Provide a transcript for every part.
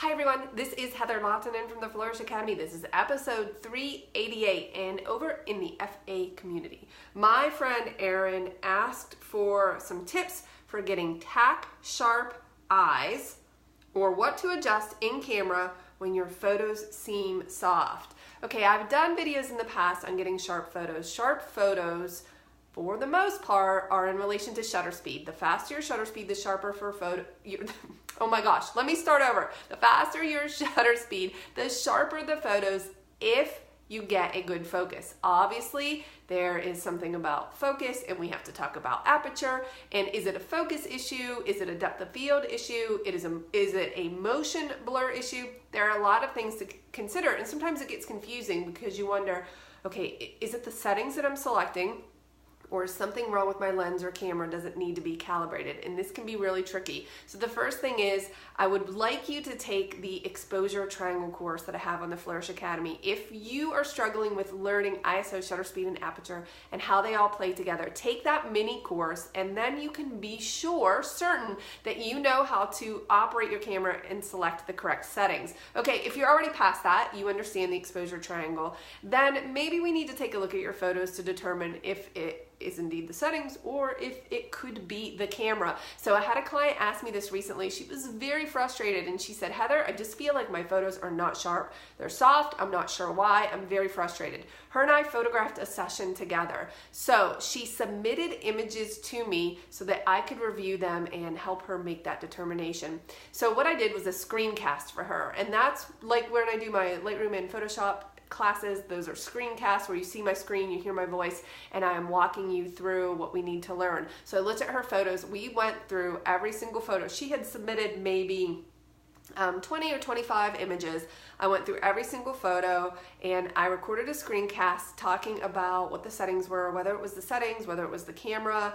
Hi everyone, this is Heather Lottanen from the Flourish.Academy. This is episode 388 and over in the FA community. My friend Erin asked for some tips for getting tack sharp eyes or what to adjust in camera when your photos seem soft. Okay, I've done videos in the past on getting sharp photos. Sharp photos, for the most part, are in relation to shutter speed. The faster your shutter speed, the sharper for photo. Oh my gosh, let me start over. The faster your shutter speed, the sharper the photos if you get a good focus. Obviously, there is something about focus and we have to talk about aperture. And is it a focus issue? Is it a depth of field issue? Is it a motion blur issue? There are a lot of things to consider, and sometimes it gets confusing because you wonder, okay, is it the settings that I'm selecting? Or is something wrong with my lens or camera? Does it need to be calibrated? And this can be really tricky. So the first thing is, I would like you to take the exposure triangle course that I have on the Flourish.Academy. If you are struggling with learning ISO, shutter speed, and aperture, and how they all play together, take that mini course, and then you can be certain that you know how to operate your camera and select the correct settings. Okay, if you're already past that, you understand the exposure triangle, then maybe we need to take a look at your photos to determine if it is indeed the settings or if it could be the camera. So I had a client ask me this recently. She was very frustrated and she said, Heather, I just feel like my photos are not sharp. They're soft. I'm not sure why. I'm very frustrated. Her and I photographed a session together. So she submitted images to me so that I could review them and help her make that determination. So what I did was a screencast for her, and that's like when I do my Lightroom and Photoshop classes. Those are screencasts where you see my screen, you hear my voice, and I am walking you through what we need to learn. So I looked at her photos. We went through every single photo. She had submitted maybe 20 or 25 images. I went through every single photo and I recorded a screencast talking about what the settings were, whether it was the settings, whether it was the camera,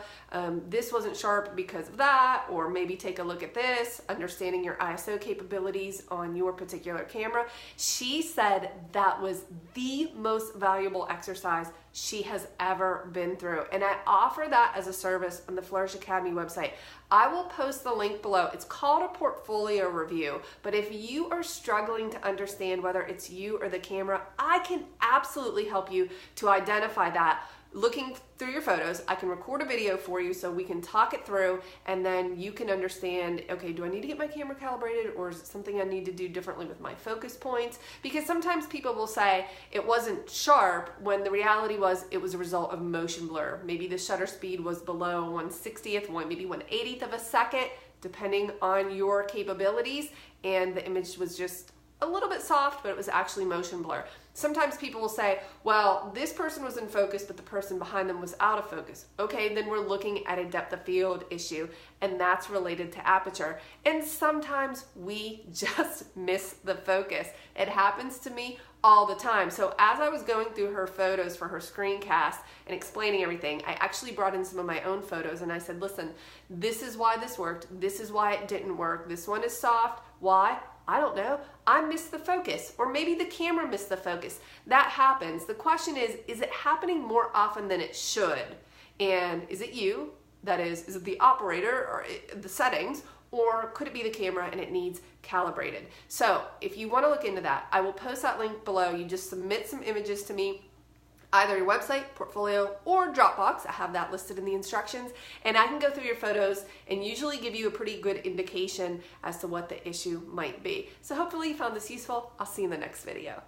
this wasn't sharp because of that, or maybe take a look at this, understanding your ISO capabilities on your particular camera. She said that was the most valuable exercise she has ever been through. And I offer that as a service on the Flourish.Academy website. I will post the link below. It's called a portfolio review, but if you are struggling to understand whether it's you or the camera, I can absolutely help you to identify that. Looking through your photos, I can record a video for you so we can talk it through, and then you can understand, okay, do I need to get my camera calibrated, or is it something I need to do differently with my focus points? Because sometimes people will say it wasn't sharp when the reality was it was a result of motion blur. Maybe the shutter speed was below 1/60th, maybe 1/80th of a second, depending on your capabilities, and the image was just a little bit soft, but it was actually motion blur. Sometimes people will say, well, this person was in focus, but the person behind them was out of focus. Okay, then we're looking at a depth of field issue, and that's related to aperture. And sometimes we just miss the focus. It happens to me all the time. So as I was going through her photos for her screencast and explaining everything, I actually brought in some of my own photos and I said, listen, this is why this worked. This is why it didn't work. This one is soft. Why? I don't know. I missed the focus, or maybe the camera missed the focus. That happens. The question is it happening more often than it should? And is it you? That is it the operator or the settings, or could it be the camera and it needs calibrated? So if you want to look into that, I will post that link below. You just submit some images to me, either your website, portfolio, or Dropbox. I have that listed in the instructions, and I can go through your photos and usually give you a pretty good indication as to what the issue might be. So hopefully you found this useful. I'll see you in the next video.